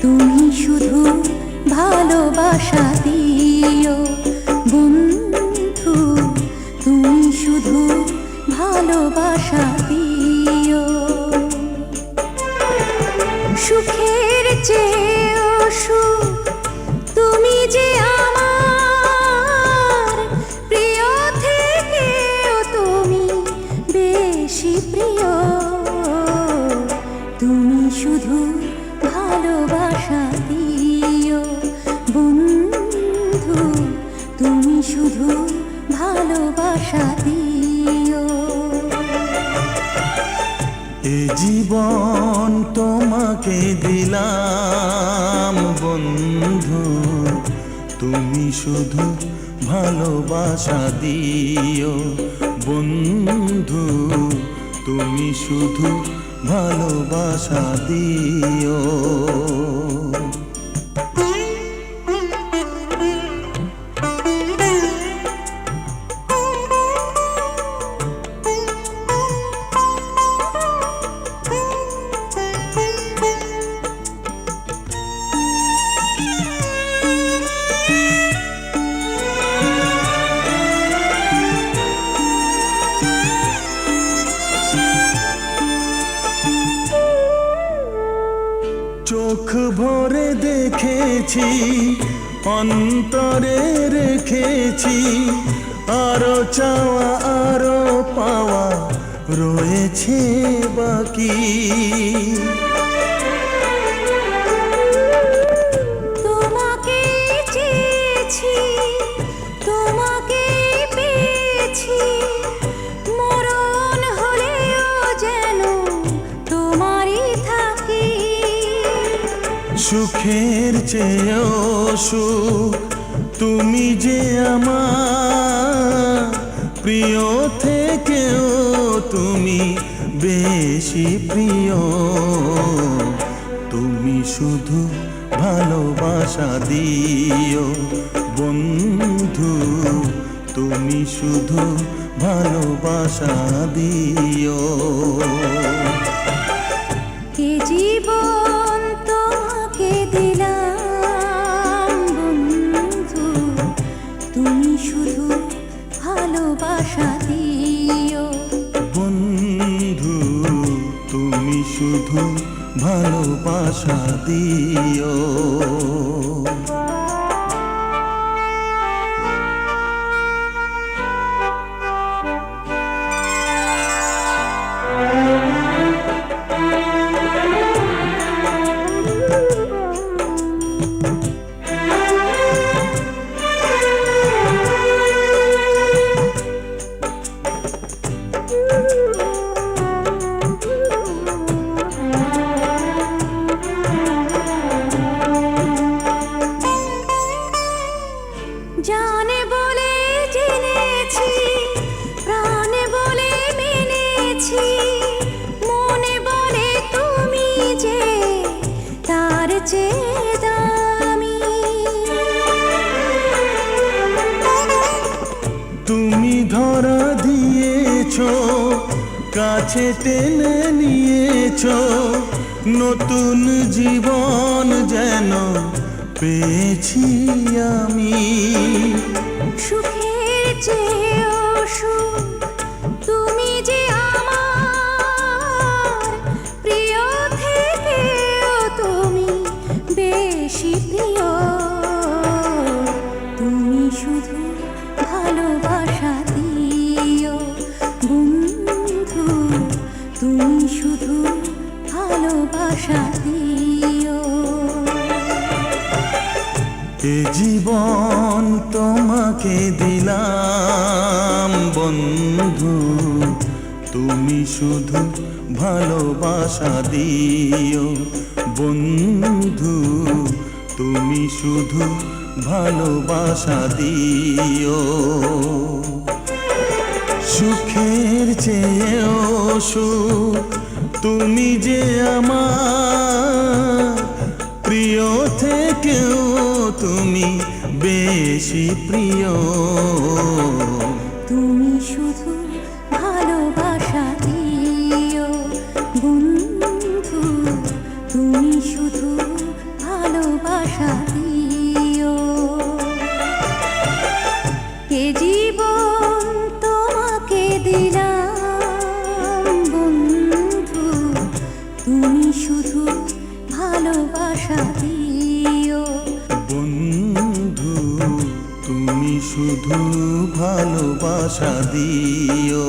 তুমি শুধু ভালোবাসা দিও বন্ধু, তুমি শুধু ভালোবাসা দিও। সুখের চেয়েও সুখ তুমি যে আমার প্রিয় থেকেও তুমি বেশি প্রিয়। তুমি শুধু ভালোবাসা দিও বন্ধু, তুমি শুধু ভালোবাসা দিও। এ জীবন তোমাকে দিলাম বন্ধু, তুমি শুধু ভালোবাসা দিও বন্ধু, তুমি শুধু ভালোবাসা দিও। চোখ ভরে দেখেছি, অন্তরে রেখেছি, আরো চাওয়া আরো পাওয়া রয়েছে বাকি। তোমাকে চেয়েছি, তোমাকে পেয়েছি, মরণ হলেও যেন তোমারই থাকি। সুখের চেয়েও সুখ তুমি যে আমার প্রিয় থেকেও তুমি বেশি প্রিয়। তুমি শুধু ভালোবাসা দিও বন্ধু, তুমি শুধু ভালোবাসা দিও। এ জীবন তোমাকে দিলাম বন্ধু, তুমি শুধু ভালোবাসা দিও বন্ধু, তুমি শুধু ভালোবাসা দিও। জানে বলে জেনেছি, প্রাণে বলে মেনেছি, মনে বলে তুমি যে তার চেয়ে দামি। তুমি ধরা দিয়েছো, কাছে টেনে নিয়েছো, নতুন জীবন যেন পেয়েছি আমি। সুখের চেয়েও সুখ তুমি যে আমার প্রিয় থেকেও তুমি বেশি প্রিয়। তুমি শুধু ভালোবাসা দিও বন্ধু, তুমি শুধু ভালোবাসা দিও। এ জীবন তোমাকে দিলাম বন্ধু, তুমি শুধু ভালোবাসা দিও বন্ধু, তুমি শুধু ভালোবাসা দিও। সুখের চেয়েও সুখ তুমি যে আমার প্রিয় থেকেও তুমি বেশি প্রিয়। তুমি শুধু ভালোবাসা দিও বন্ধু, তুমি শুধু ভালোবাসা দিও। এ জীবন তোমাকে দিলাম বন্ধু, তুমি শুধু ভালোবাসা দিও। বন্ধু তুমি শুধু ভালোবাসা দিও।